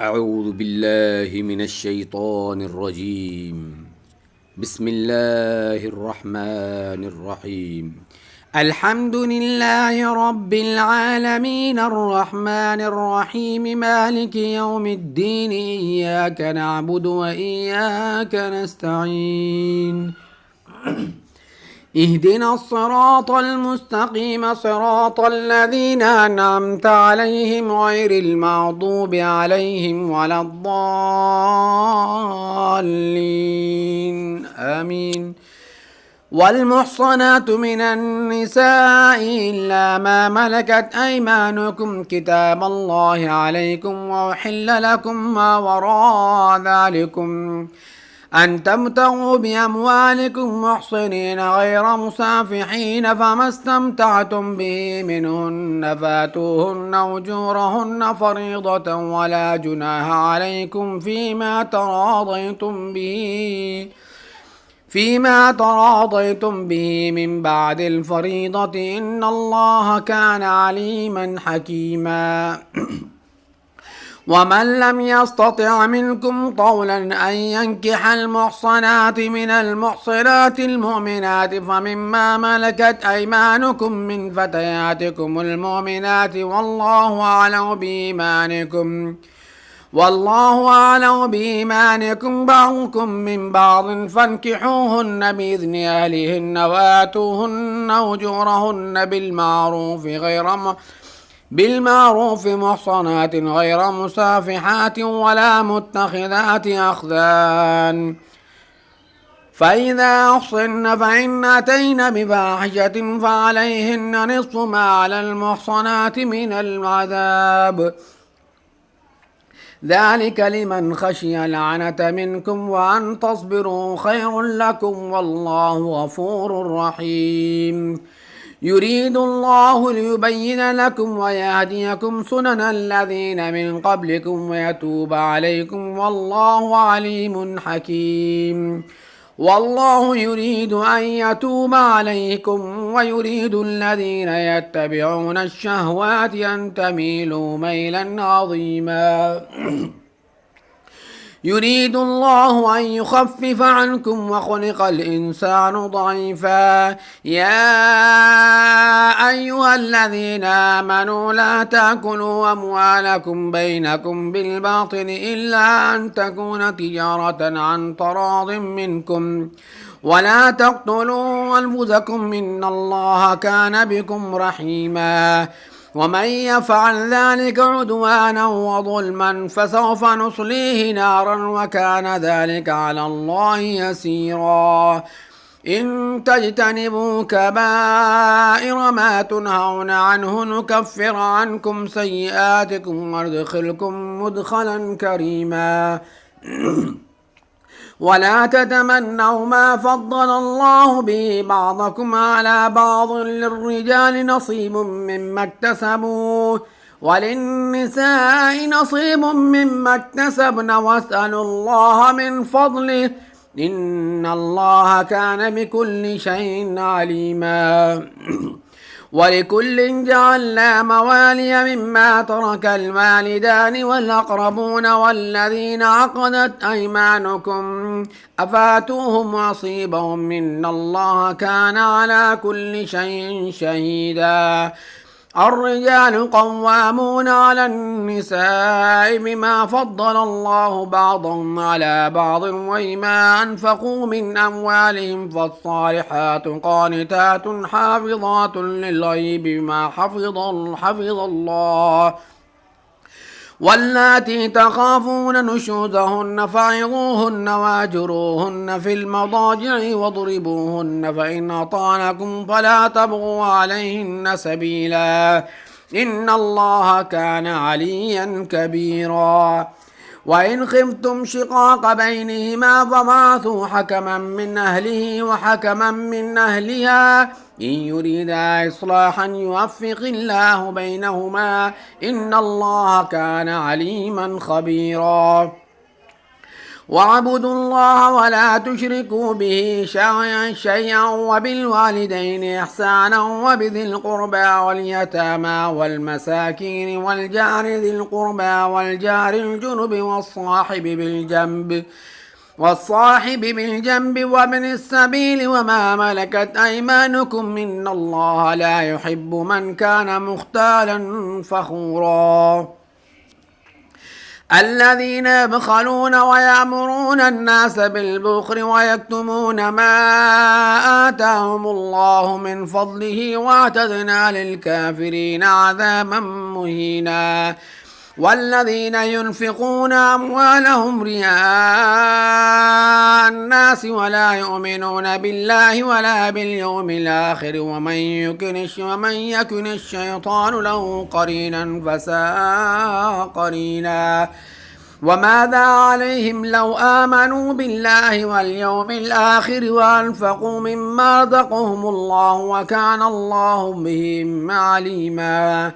أعوذ بالله من الشيطان الرجيم. بسم الله الرحمن الرحيم. الحمد لله رب العالمين الرحمن الرحيم مالك يوم الدين إياك نعبد وإياك نستعين اهدنا الصراط المستقيم صراط الذين أنعمت عليهم غير المغضوب عليهم ولا الضالين آمين. والمحصنات من النساء إلا ما ملكت أيمانكم كتاب الله عليكم وأحل لكم ما وراء ذلكم أن تبتغوا بأموالكم محصنين غير مسافحين فما استمتعتم به منهن فاتوهن أجورهن فريضة ولا جناح عليكم فيما تراضيتم به من بعد الفريضة إن الله كان عليما حكيما. ومن لم يستطع منكم طولا أن ينكح المحصنات من المحصنات المؤمنات فمما ملكت أيمانكم من فتياتكم المؤمنات والله أعلم بإيمانكم بعضكم من بعض فانكحوهن بإذن أهلهن وآتوهن أجورهن بالمعروف محصنات غير مسافحات ولا متخذات أخدان. فإذا أحصن فإن أتين بفاحشة فعليهن نصف ما على المحصنات من العذاب ذلك لمن خشي العنة منكم وأن تصبروا خير لكم والله غفور رحيم. يريد الله ليبين لكم ويهديكم سنن الذين من قبلكم ويتوب عليكم والله عليم حكيم. والله يريد أن يتوب عليكم ويريد الذين يتبعون الشهوات أن تميلوا ميلا عظيما. يريد الله أن يخفف عنكم وخلق الإنسان ضعيفا. يا أيها الذين آمنوا لا تأكلوا أموالكم بينكم بالباطل إلا أن تكون تجارة عن تراض منكم ولا تقتلوا أنفسكم إن الله كان بكم رحيما. ومن يفعل ذلك عدوانا وظلما فسوف نصليه نارا وكان ذلك على الله يسيرا. إن تجتنبوا كبائر ما تنهون عنه نكفر عنكم سيئاتكم وندخلكم مدخلا كريما. ولا تتمنوا ما فضل الله به بعضكم على بعض للرجال نصيب مما اكتسبوا وللنساء نصيب مما اكتسبن واسألوا الله من فضله إن الله كان بكل شيء عليما. ولكل جعلنا موالي مما ترك الوالدان والأقربون والذين عقدت أيمانكم أفاتوهم نصيبهم إن الله كان على كل شيء شهيدا. الرجال قوامون على النساء بما فضل الله بعضهم على بعض وبما أنفقوا من أموالهم فالصالحات قانتات حافظات للغيب بما حفظ الله. واللاتي تخافون نشوزهن فعظوهن واهجروهن في المضاجع واضربوهن فإن أطعنكم فلا تبغوا عليهن سبيلا إن الله كان عليا كبيرا. وإن خفتم شقاق بينهما فبعثوا حكما من أهله وحكما من أهلها إن يريدا إصلاحا يوفق الله بينهما إن الله كان عليما خبيرا. واعبدوا الله ولا تشركوا به شيئا وبالوالدين إحسانا وبذي القربى واليتامى والمساكين والجار ذي القربى والجار الجنب والصاحب بالجنب وابن السبيل وما ملكت أيمانكم إن الله لا يحب من كان مختالا فخورا الذين يبخلون ويأمرون الناس بالبخل ويكتمون ما آتاهم الله من فضله واعتدنا للكافرين عذابا مهينا والذين ينفقون أموالهم رئاء الناس ولا يؤمنون بالله ولا باليوم الآخر ومن يكن الشيطان له قرينا فساء قرينا وماذا عليهم لو آمنوا بالله واليوم الآخر وأنفقوا مما رزقهم الله وكان الله بهم عليما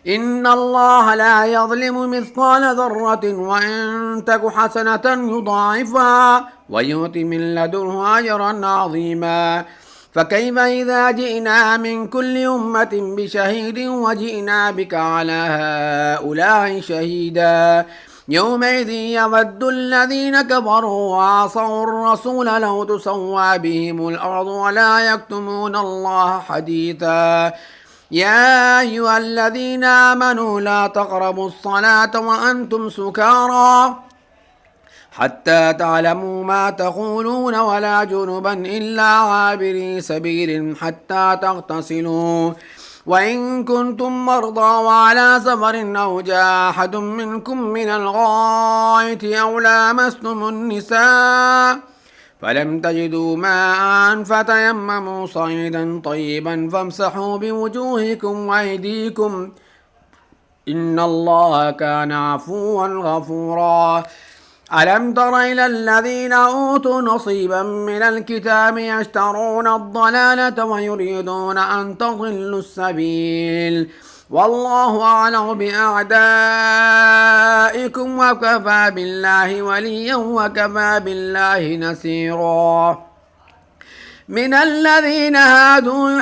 إن الله لا يظلم مثقال ذرة وإن تك حسنة يضاعفها ويؤت من لدنه أجرا عظيما فكيف إذا جئنا من كل أمة بشهيد وجئنا بك على هؤلاء شهيدا يومئذ يود الذين كفروا وعصوا الرسول لو تسوى بهم الأرض ولا يكتمون الله حديثا يا أيها الذين آمنوا لا تقربوا الصلاة وأنتم سكارى حتى تعلموا ما تقولون ولا جنبا إلا عابري سبيل حتى تغتسلوا وإن كنتم مرضى وعلى سفر أو جاء أحد منكم من الغائط أو لامستم النساء فلم تجدوا ماء فتيمموا صعيدا طيبا فامسحوا بوجوهكم وأيديكم إن الله كان عفوا غفورا ألم تر إلى الذين أوتوا نصيبا من الكتاب يشترون الضلالة ويريدون أن تضلوا السبيل والله أعلم بأعدائكم وكفى بالله وليا وكفى بالله نصيرا من الذين هادوا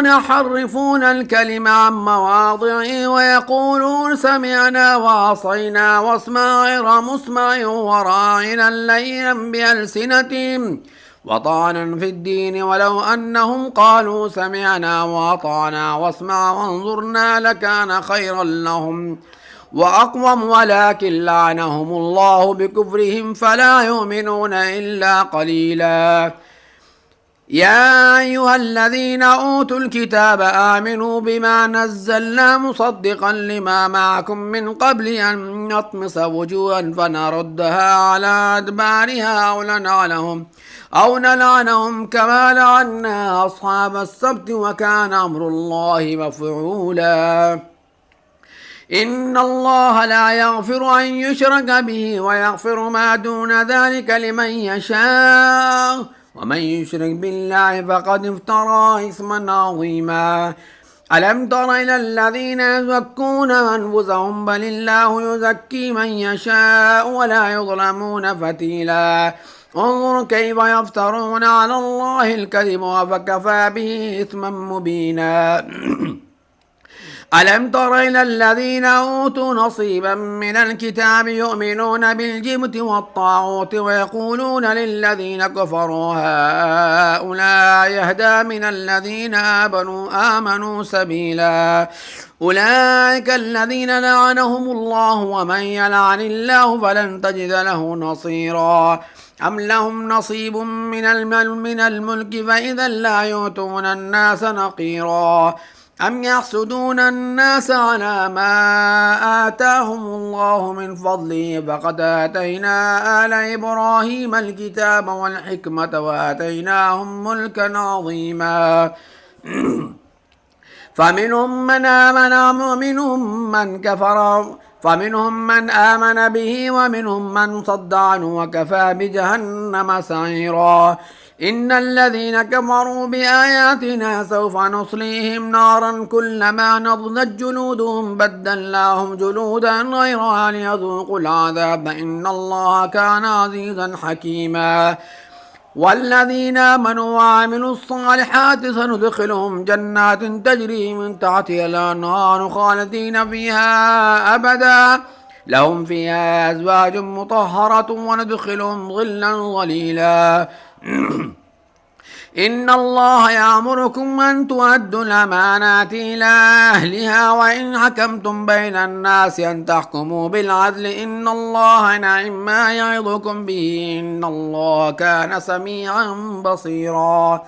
يحرفون الكلم عن مواضعه ويقولون سمعنا وعصينا واسمع غير مسمع وراعنا ليا بألسنتهم وطعنا في الدين ولو أنهم قالوا سمعنا وأطعنا واسمع وانظرنا لكان خيرا لهم وأقوم ولكن لعنهم الله بكفرهم فلا يؤمنون إلا قليلا يا أيها الذين أوتوا الكتاب آمنوا بما نزلنا مصدقا لما معكم من قبل أن نطمس وجوها فنردها على أدبارها أو نلعنهم كما لعنا أصحاب السبت وكان أمر الله مفعولا إن الله لا يغفر أن يشرك به ويغفر ما دون ذلك لمن يشاء ومن يشرك بالله فقد افترى إثما عظيما ألم تر إلى الذين يزكون أنفسهم بل الله يزكي من يشاء ولا يظلمون فتيلا انظر كيف يفترون على الله الكذب وكفى به إثما مبينا ألم تر إلى الذين أوتوا نصيبا من الكتاب يؤمنون بالجبت والطاغوت ويقولون للذين كفروا هؤلاء يهدى من الذين آمنوا سبيلا أولئك الذين لعنهم الله ومن يلعن الله فلن تجد له نصيرا أم لهم نصيب من الملك فإذا لا يؤتون الناس نقيرا أم يحسدون الناس على ما آتاهم الله من فضله فقد آتينا آل إبراهيم الكتاب والحكمة وآتيناهم ملكا عظيما فمنهم من آمن ومنهم من كفر فمنهم من آمن به ومنهم من صد عنه وكفى بجهنم سعيرا إن الذين كفروا بآياتنا سوف نصليهم نارا كلما نضجت جلودهم بدلناهم جلودا غيرها ليذوقوا العذاب إن الله كان عزيزا حكيما والذين آمنوا وعملوا الصالحات سندخلهم جنات تجري من تحتها الأنهار خالدين فيها أبدا لهم فيها أزواج مطهرة وندخلهم ظلا ظليلا إن الله يأمركم أن تؤدوا الأمانات إلى أهلها وإن حكمتم بين الناس أن تحكموا بالعدل إن الله نعم ما يعظكم به إن الله كان سميعا بصيرا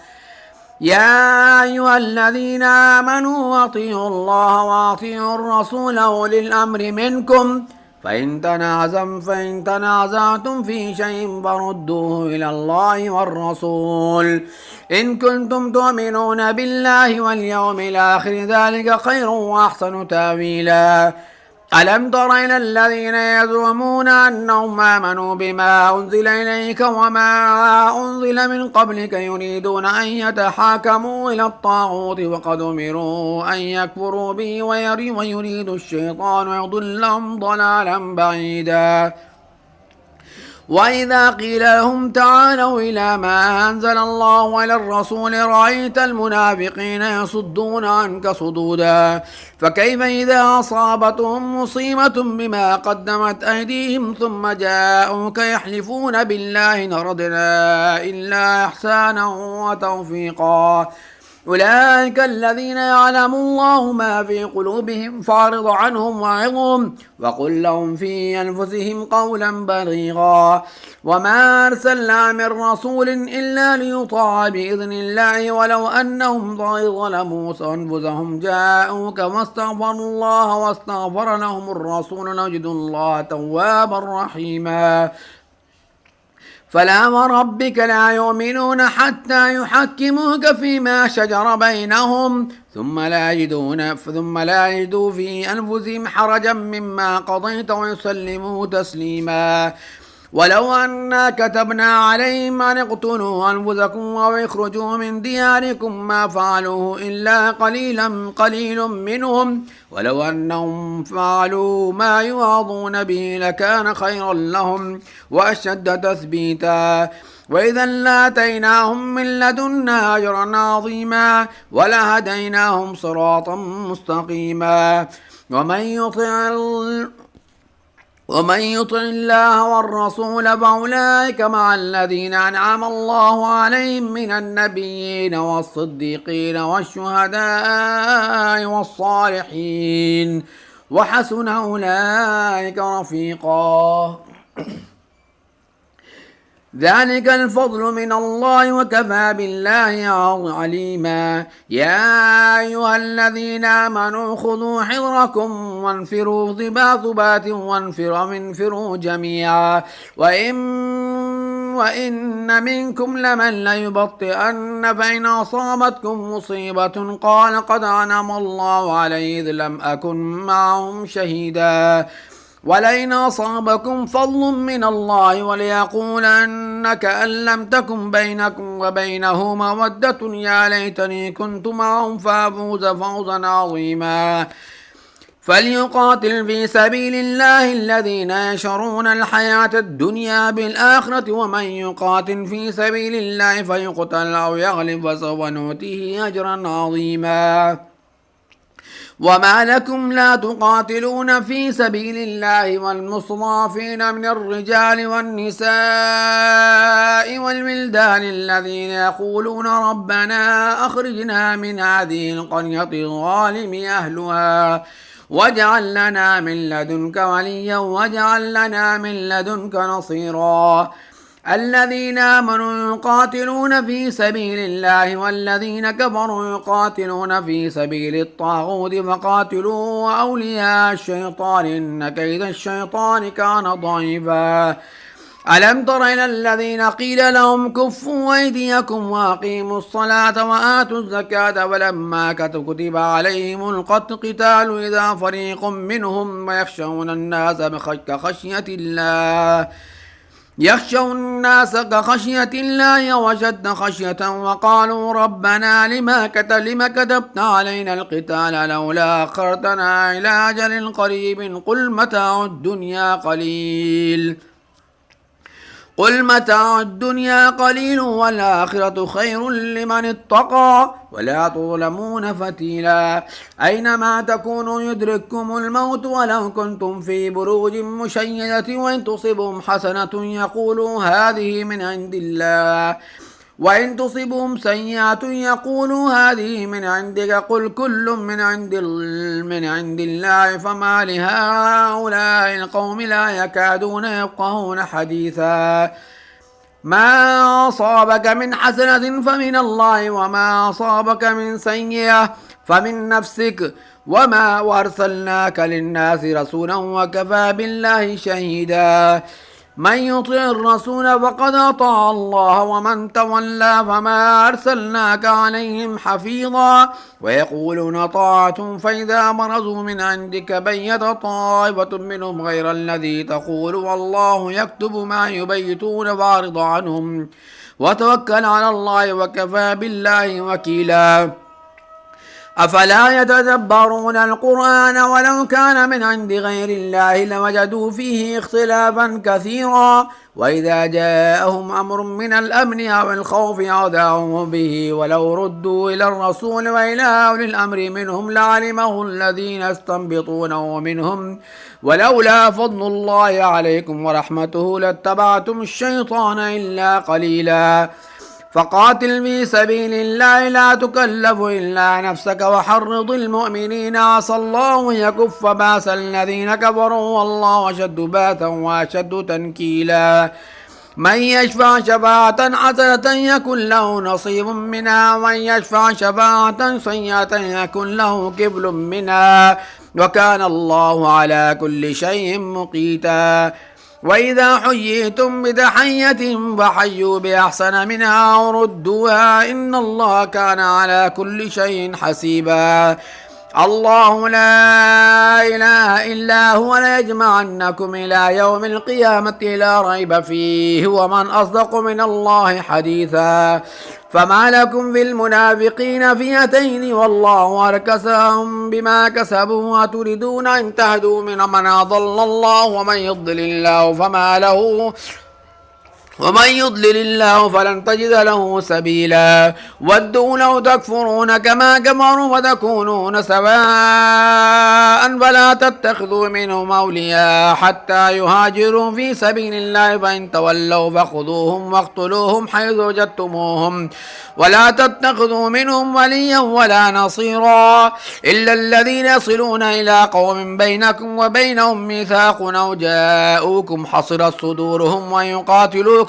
يا أيها الذين آمنوا أطيعوا الله وأطيعوا الرسول وأولي الأمر منكم فإن تنازعتم في شيء فردوه إلى الله والرسول إن كنتم تؤمنون بالله واليوم الآخر ذلك خير وأحسن تأويلا ألم تر إلى الذين يزعمون أنهم آمنوا بما أنزل إليك وما أنزل من قبلك يريدون أن يتحاكموا إلى الطاغوت وقد أمروا أن يكفروا به ويريد الشيطان يضلهم ضلالا بعيدا وإذا قيل لهم تعالوا إلى ما أنزل الله وإلى الرسول رأيت المنافقين يصدون عنك صدودا فكيف إذا أصابتهم مصيبة بما قدمت أيديهم ثم جاءوك يحلفون بالله نردنا إلا إحسانا وتوفيقا أولئك الذين يعلم الله ما في قلوبهم فاعرض عنهم وعظهم وقل لهم في أنفسهم قولا بليغا وما أرسلنا من رسول إلا ليطاع بإذن الله ولو أنهم ظلموا أنفسهم جاءوك واستغفروا الله واستغفر لهم الرسول لوجدوا الله توابا رحيما فلا وربك لا يؤمنون حتى يحكموك فيما شجر بينهم ثم لا يجدوا في أنفسهم حرجا مما قضيت ويسلموا تسليما ولو أنا كتبنا عليهم أن اقتلوا أنفسكم أو اخرجوا من دياركم ما فعلوه إلا قليل منهم ولو أنهم فعلوا ما يوعظون به لكان خيرا لهم وأشد تثبيتا وإذا لاتيناهم من لدنا أجرا عظيما ولهديناهم صراطا مستقيما ومن يطع الله والرسول فأولئك مع الذين أنعم الله عليهم من النبيين والصديقين والشهداء والصالحين وحسن أولئك رفيقا ذلك الفضل من الله وكفى بالله عليما يا أيها الذين آمنوا خذوا حذركم وانفروا ثبات وانفروا جميعا وإن منكم لمن ليبطئن فإن أصابتكم مصيبة قال قد أنعم الله علي إذ لم أكن معهم شهيدا ولئن أصابكم فضل من الله وليقولن كأن لم تكن بينكم وبينه مودة يا ليتني كنت معهم فأفوز فوزا عظيما فليقاتل في سبيل الله الذين يشرون الحياة الدنيا بالآخرة ومن يقاتل في سبيل الله فيقتل أو يغلب فسوف نؤتيه أجرا عظيما وما لكم لا تقاتلون في سبيل الله والمستضعفين من الرجال والنساء والولدان الذين يقولون ربنا أخرجنا من هذه القرية الظالم أهلها واجعل لنا من لدنك وليا واجعل لنا من لدنك نصيرا الذين آمنوا يقاتلون في سبيل الله والذين كفروا يقاتلون في سبيل الطاغوت فقاتلوا أولياء الشيطان إن كيد الشيطان كان ضعيفا ألم تر إلى الذين قيل لهم كفوا أيديكم وأقيموا الصلاة وآتوا الزكاة ولما كتب عليهم القتال إذا فريق منهم يخشون الناس كخشية الله يخشوا الناس كخشية الله وشد خشية وقالوا ربنا لما كتبت علينا القتال لولا أخرتنا إلى أجل قريب قل متاع الدنيا قليل والآخرة خير لمن اتقى ولا تظلمون فتيلا أينما تكونوا يدرككم الموت ولو كنتم في بروج مشيدة وإن تصبهم حسنة يقولوا هذه من عند الله وإن تصبهم سيئة يقولوا هذه من عندك قل كل من عند الله فما لهؤلاء القوم لا يكادون يفقهون حديثا ما أصابك من حسنة فمن الله وما أصابك من سيئة فمن نفسك وما وأرسلناك للناس رسولا وكفى بالله شهيدا من يطع الرسول فقد أطاع الله ومن تولى فما أرسلناك عليهم حفيظا ويقولون طاعة فإذا برزوا من عندك بيت طائفة منهم غير الذي تقول والله يكتب ما يبيتون فأعرض عنهم وتوكل على الله وكفى بالله وكيلا أفلا يتدبرون القرآن ولو كان من عند غير الله لوجدوا فيه اختلافا كثيرا وإذا جاءهم أمر من الأمن أو الخوف أذاعوا به ولو ردوا إلى الرسول وإلى أولي الأمر منهم لعلمه الذين يستنبطونه منهم ولولا فضل الله عليكم ورحمته لاتبعتم الشيطان إلا قليلا فقاتل في سبيل الله لا تكلف إلا نفسك وحرض المؤمنين عسى الله يكف بأس الذين كفروا والله أشد بأسا وأشد تنكيلا من يشفع شفاعة حسنة يكن له نصيب منها ومن يشفع شفاعة سيئة يكن له كفل منها وكان الله على كل شيء مقيتا وإذا حييتم بتحية فحيوا بأحسن منها أو ردوها إن الله كان على كل شيء حسيبا الله لا إله إلا هو ليجمعنكم إلى يوم القيامة لا ريب فيه ومن أصدق من الله حديثا فما لكم في المنافقين فئتين والله أركسهم بما كسبوا وتريدون أن تهدوا من أضل الله ومن يضلل الله فلن تجد له سبيلا ودوا لو تكفرون كما كفروا وتكونون سواء فلا تتخذوا منهم أولياء حتى يهاجروا في سبيل الله فإن تولوا فخذوهم واقتلوهم حيث وجدتموهم ولا تتخذوا منهم وليا ولا نصيرا إلا الذين يصلون إلى قوم بينكم وبينهم ميثاق أو جاءوكم حصرت صدورهم ويقاتلوا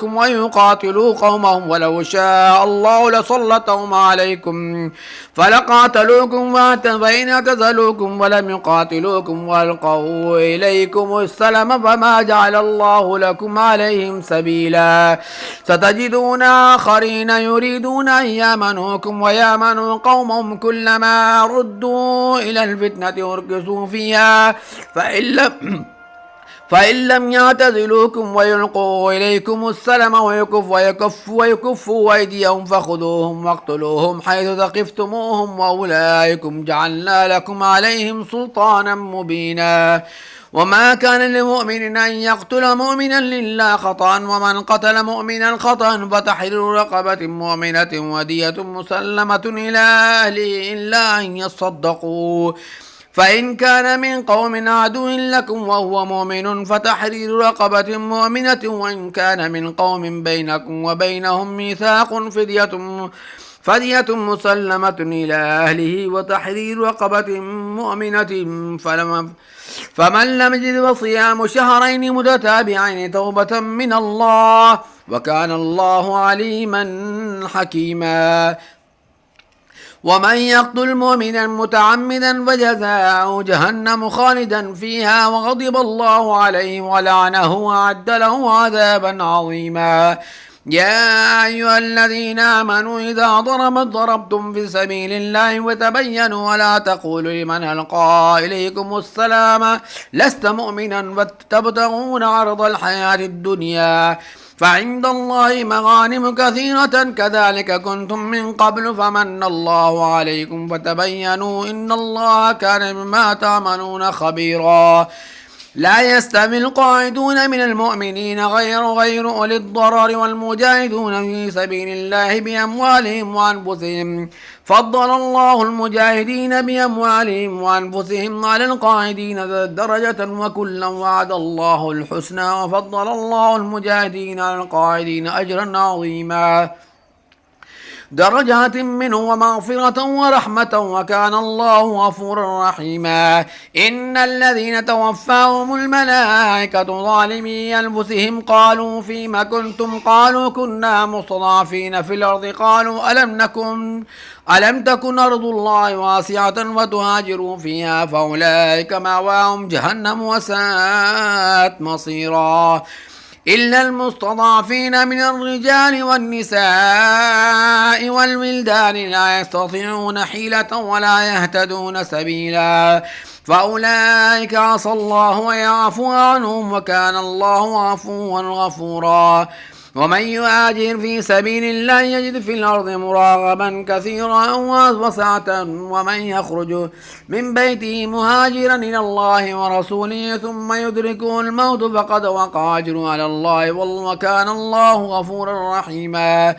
قومهم ولو شاء الله لسلطهم عليكم فلقاتلوكم فإن اعتزلوكم ولم يقاتلوكم والقوا إليكم السلام فما جعل الله لكم عليهم سبيلا ستجدون آخرين يريدون أن يامنوكم ويامنوا قومهم كلما ردوا إلى الفتنة أركسوا فيها فإن لم يعتزلوكم ويلقوا إليكم السلام ويكفوا أيديهم فخذوهم واقتلوهم حيث ثقفتموهم وأولئكم جعلنا لكم عليهم سلطانا مبينا وما كان لمؤمن أن يقتل مؤمنا إلا خطأ ومن قتل مؤمنا خطأ فتحرير رقبة مؤمنة ودية مسلمة إلى أهله إلا أن يصدقوا فإن كان من قوم عدو لكم وهو مؤمن فتحرير رقبة مؤمنة وإن كان من قوم بينكم وبينهم ميثاق فدية مسلمة إلى أهله وتحرير رقبة مؤمنة فمن لم يجد فصيام شهرين متتابعين توبة من الله وكان الله عليما حكيما ومن يقتل مؤمنا متعمدا فجزاؤه جهنم خالدا فيها وغضب الله عليه ولعنه وأعد له عذابا عظيما يا أيها الذين آمنوا إذا ضربتم في سبيل الله وتبينوا ولا تقولوا لمن ألقى إليكم السلام لست مؤمنا وتبتغون عرض الحياة الدنيا فعند الله مغانم كثيرة كذلك كنتم من قبل فمن الله عليكم فتبينوا إن الله كان بما تعملون خبيرا لا يستوي القاعدون من المؤمنين غير أولي الضرر والمجاهدون في سبيل الله بأموالهم وأنفسهم فضل الله المجاهدين بأموالهم وأنفسهم على القاعدين درجة وكلا وعد الله الحسنى وفضل الله المجاهدين على القاعدين أجرا عظيما درجات منه ومغفرة ورحمة وكان الله غفورا رحيما إن الذين توفاهم الملائكة ظالمي أنفسهم قالوا فيما كنتم قالوا كنا مستضعفين في الأرض قالوا ألم تكن أرض الله واسعة وتهاجروا فيها فأولئك مأواهم جهنم وساءت مصيرا إلا المستضعفين من الرجال والنساء والولدان لا يستطيعون حيلة ولا يهتدون سبيلا فأولئك عسى الله أن يعفو عنهم وكان الله عفوا غفورا ومن يهاجر في سبيل الله يجد في الأرض مراغما كثيرا وسعة ومن يخرج من بيته مهاجرا إلى الله ورسوله ثم يدركه الموت فقد وقع أجره على الله وكان الله غفورا رحيما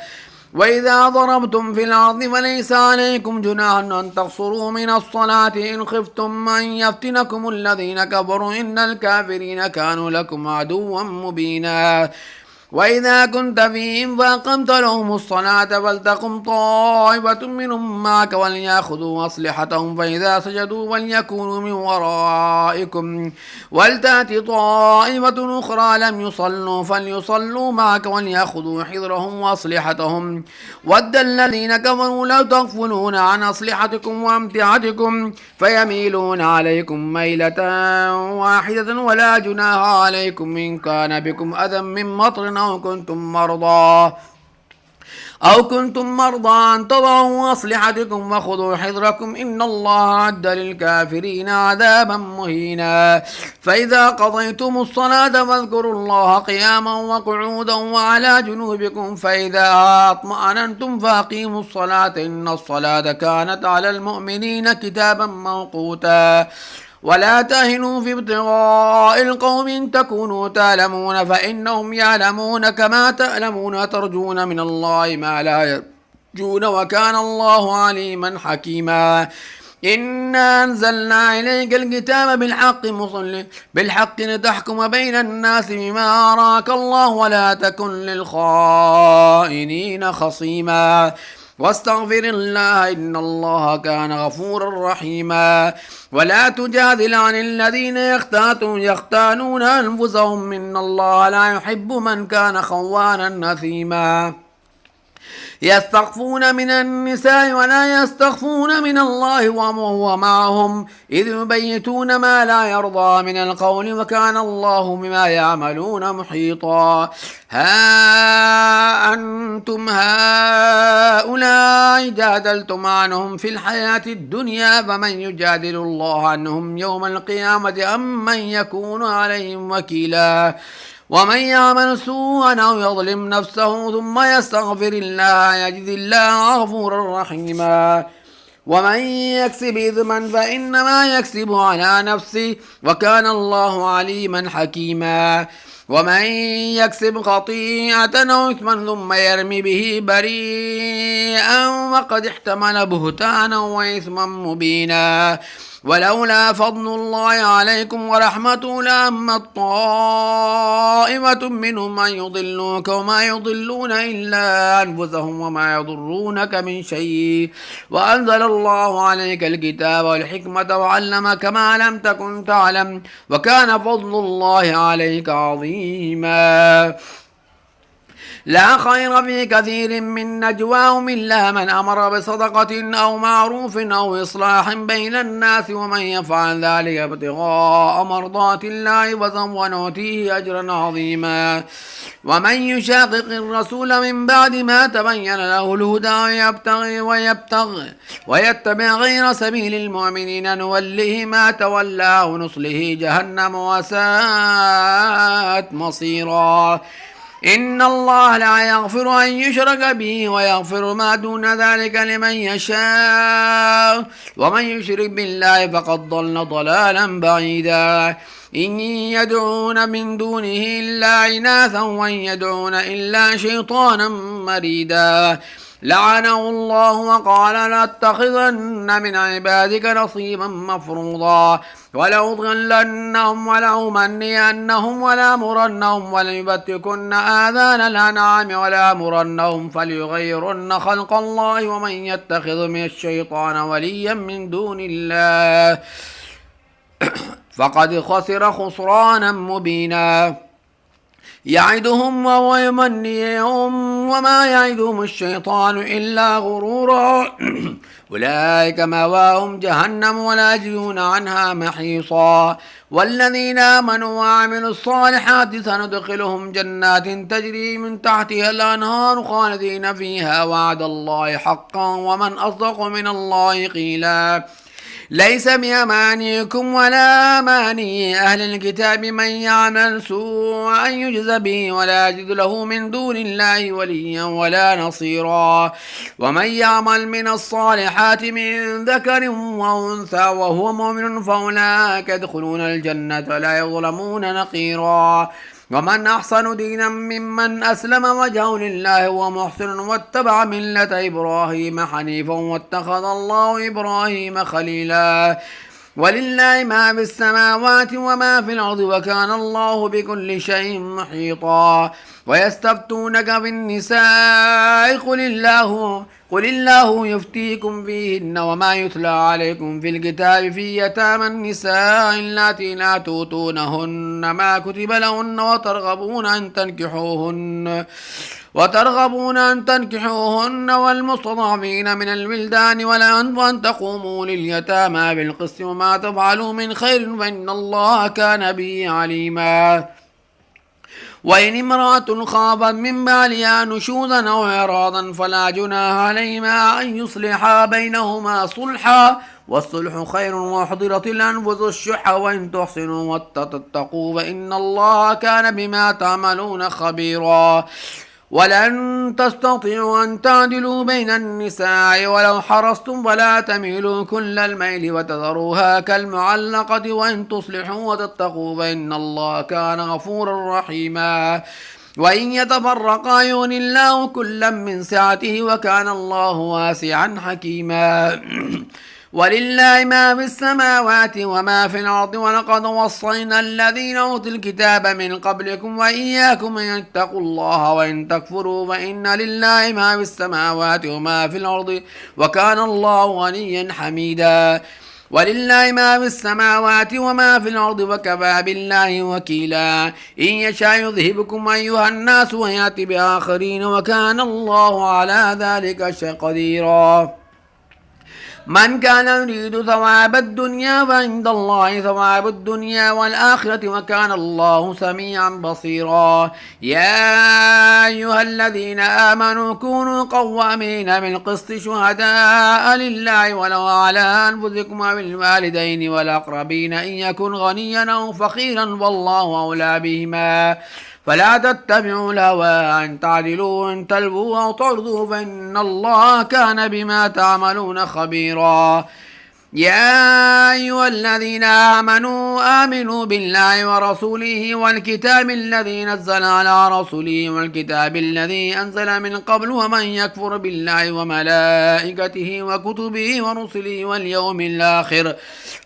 وإذا ضربتم في الأرض فليس عليكم جناح أن تقصروا من الصلاة إن خفتم أن يفتنكم الذين كفروا إن الكافرين كانوا لكم عدوا مبينا وإذا كنت فيهم فأقمت لهم الصلاة فلتقم طائفة منهم معك وليأخذوا أسلحتهم فإذا سجدوا وليكونوا من ورائكم ولتأتي طائفة أخرى لم يصلوا فليصلوا معك وليأخذوا حذرهم وأسلحتهم ود الذين كفروا لو تغفلون عن أسلحتكم وأمتعتكم فيميلون عليكم ميلة واحدة ولا جناح عليكم إن كان بكم أذى من مطر أو كنتم مرضى أن تضعوا أسلحتكم وخذوا حذركم إن الله أعد للكافرين عذابا مهينا فإذا قضيتم الصلاة فاذكروا الله قياما وقعودا وعلى جنوبكم فإذا اطمأننتم فأقيموا الصلاة إن الصلاة كانت على المؤمنين كتابا موقوتا ولا تهنوا في ابتغاء القوم تكونوا تعلمون فإنهم يعلمون كما تعلمون ترجون من الله ما لا يرجون وكان الله عليما حكيما إنا أنزلنا إليك الكتاب بالحق لتحكم بين الناس بما أراك الله ولا تكن للخائنين خصيما واستغفر الله إن الله كان غفورا رحيما ولا تجادل عن الذين يختانون أنفسهم إن الله لا يحب من كان خوانا نثيما يستخفون من النساء ولا يستخفون من الله وهو معهم إذ يبيتون ما لا يرضى من القول وكان الله بما يعملون محيطا ها أنتم هؤلاء جادلتم عنهم في الحياة الدنيا فمن يجادل الله عنهم يوم القيامة أم من يكون عليهم وكيلا ومن يعمل سوءا أو يظلم نفسه ثم يستغفر الله يجد الله غفورا رحيما ومن يكسب إثما فإنما يكسب على نفسه وكان الله عليما حكيما ومن يكسب خطيئة أو إثما ثم يرمي به بريئا وقد احتمل بهتانا وإثما مبينا ولولا فضل الله عليكم ورحمته لهمت طائفة منهم أن يضلوك وما يضلون إلا أنفسهم وما يضرونك من شيء وأنزل الله عليك الكتاب والحكمة وعلمك ما لم تكن تعلم وكان فضل الله عليك عظيما لا خير في كثير من نجواهم إلا من أمر بصدقة أو معروف أو إصلاح بين الناس ومن يفعل ذلك ابتغاء مرضات الله ونؤتيه أجرا عظيما. ومن يشاقق الرسول من بعد ما تبين له الهدى ويتبع غير سبيل المؤمنين نوله ما تولى ونصله جهنم وساءت مصيرا. إن الله لا يغفر أن يشرك به ويغفر ما دون ذلك لمن يشاء ومن يشرك بالله فقد ضل ضلالا بعيدا. إن يدعون من دونه إلا إناثا وإن يدعون إلا شيطانا مريدا. لعنه الله وقال لأتخذن من عبادك نصيبا مفروضا ولأضلنهم ولأمنينهم ولأمرنهم وليبتكن آذان الأنعام ولأمرنهم فليغيرن خلق الله ومن يتخذ من الشيطان وليا من دون الله فقد خسر خسرانا مبينا. يعدهم ويمنيهم وما يعدهم الشيطان إلا غرورا أولئك مأواهم جهنم ولا يجدون عنها محيصا. والذين آمنوا وعملوا الصالحات سندخلهم جنات تجري من تحتها الأنهار خالدين فيها وعد الله حقا ومن أصدق من الله قيلا. ليس بأمانيكم ولا أماني أهل الكتاب من يعمل سوءا يجز به ولا يجد له من دون الله وليا ولا نصيرا. ومن يعمل من الصالحات من ذكر وأنثى وهو مؤمن فأولئك يدخلون الجنة لا يظلمون نقيرا. ومن أحسن دينا ممن أسلم وجهه لله ومحسن واتبع ملة إبراهيم حنيفا واتخذ الله إبراهيم خليلا. ولله ما في السماوات وما في الأرض وكان الله بكل شيء محيطا. ويستفتونك في النساء قل الله يفتيكم فيهن وما يتلى عليكم في الكتاب في يتامى النساء اللاتي لا تؤتونهن ما كتب لهن وترغبون أن تنكحوهن والمستضعفين من الولدان وأن تقوموا لليتامى بالقسط وما تفعلوا من خير فإن الله كان به عليما. وإن امرأة خافت من بعلها نشوزا أو إعراضا فلا جناح عليهما أن يصلحا بينهما صلحا والصلح خير وأحضرت الأنفس الشح وإن تحسنوا وتتقوا فإن الله كان بما تعملون خبيرا. ولن تستطيعوا أن تعدلوا بين النساء ولو حرصتم ولا تميلوا كل الميل وتذروها كالمعلقة وإن تصلحوا وتتقوا فإن الله كان غفورا رحيما. وإن يتفرقا يغن الله كلا من سعته وكان الله واسعا حكيما. ولله ما في السماوات وما في الأرض ولقد وصينا الذين أوتوا الكتاب من قبلكم وإياكم أن يتقوا الله وإن تكفروا فإن لله ما في السماوات وما في الأرض وكان الله غنيا حميدا. ولله ما في السماوات وما في الأرض وكفى بالله وكيلا. إن يشاء يذهبكم أيها الناس ويأتي بآخرين وكان الله على ذلك قديرا. من كان يريد ثواب الدنيا فعند الله ثواب الدنيا والآخرة وكان الله سميعا بصيرا. يا أيها الذين آمنوا كونوا قوامين بالقسط شهداء لله ولو على أنفسكم أو الوالدين والأقربين إن يكن غنيا أو فقيرا والله أولى بهما فلا تتبعوا الهوى أن تعدلوا أن تلووا أو تعرضوا فإن الله كان بما تعملون خبيرا. يا أيها الذين آمنوا بالله ورسوله والكتاب الذي نزل على رسوله والكتاب الذي أنزل من قبل ومن يكفر بالله وملائكته وكتبه ورسله واليوم الآخر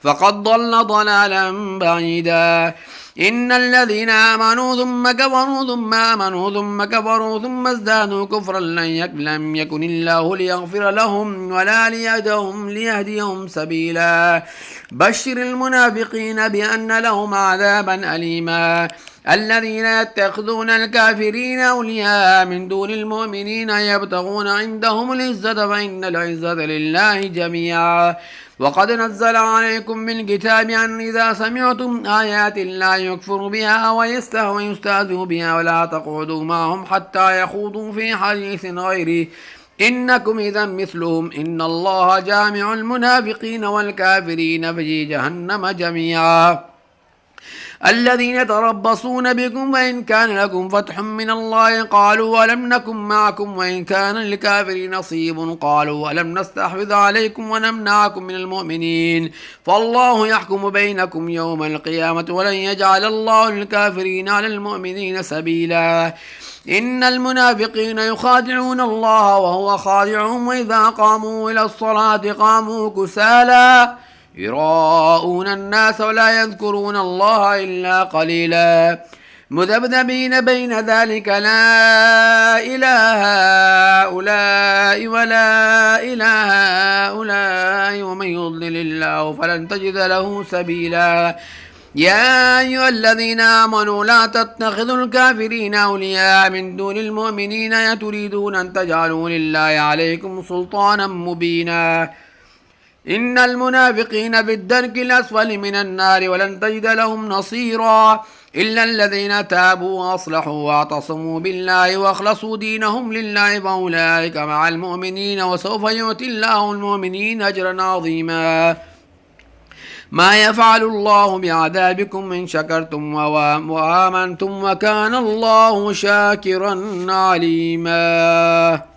فقد ضل ضلالا بعيدا. إن الذين آمنوا ثم كفروا ثم آمنوا ثم كفروا ثم ازدادوا كفرا لم يكن الله ليغفر لهم ولا ليهديهم سبيلا بشر المنافقين بأن لهم عذابا أليما الذين يتخذون الكافرين أولياء من دون المؤمنين يبتغون عندهم العزة فإن العزة لله جميعا وقد نزل عليكم من الكتاب أن إذا سمعتم آيات الله يكفر بها ويستهزئ بها ولا تقعدوا معهم حتى يخوضوا في حديث غيره إنكم إذا مثلهم إن الله جامع المنافقين والكافرين في جهنم جميعا الذين يتربصون بكم وإن كان لكم فتح من الله قالوا ولم نكن معكم وإن كان للكافرين نصيب قالوا ولم نستحوذ عليكم ونمنعكم من المؤمنين فالله يحكم بينكم يوم القيامة ولن يجعل الله للكافرين على المؤمنين سبيلا إن المنافقين يخادعون الله وهو خادعهم وإذا قاموا إلى الصلاة قاموا كسالى يراءون الناس ولا يذكرون الله إلا قليلا مذبذبين بين ذلك لا إله هؤلاء ولا إله هؤلاء ومن يضلل الله فلن تجد له سبيلا يا أيها الذين آمنوا لا تتخذوا الكافرين أولياء من دون المؤمنين يتريدون أن تجعلوا لله عليكم سلطانا مبينا إن المنافقين في الدرك الأسفل من النار ولن تجد لهم نصيرا إلا الذين تابوا وأصلحوا واعتصموا بالله وأخلصوا دينهم لله فأولئك مع المؤمنين وسوف يؤتي الله المؤمنين أجرا عظيما ما يفعل الله بعذابكم إن شكرتم وآمنتم وكان الله شاكرا عليما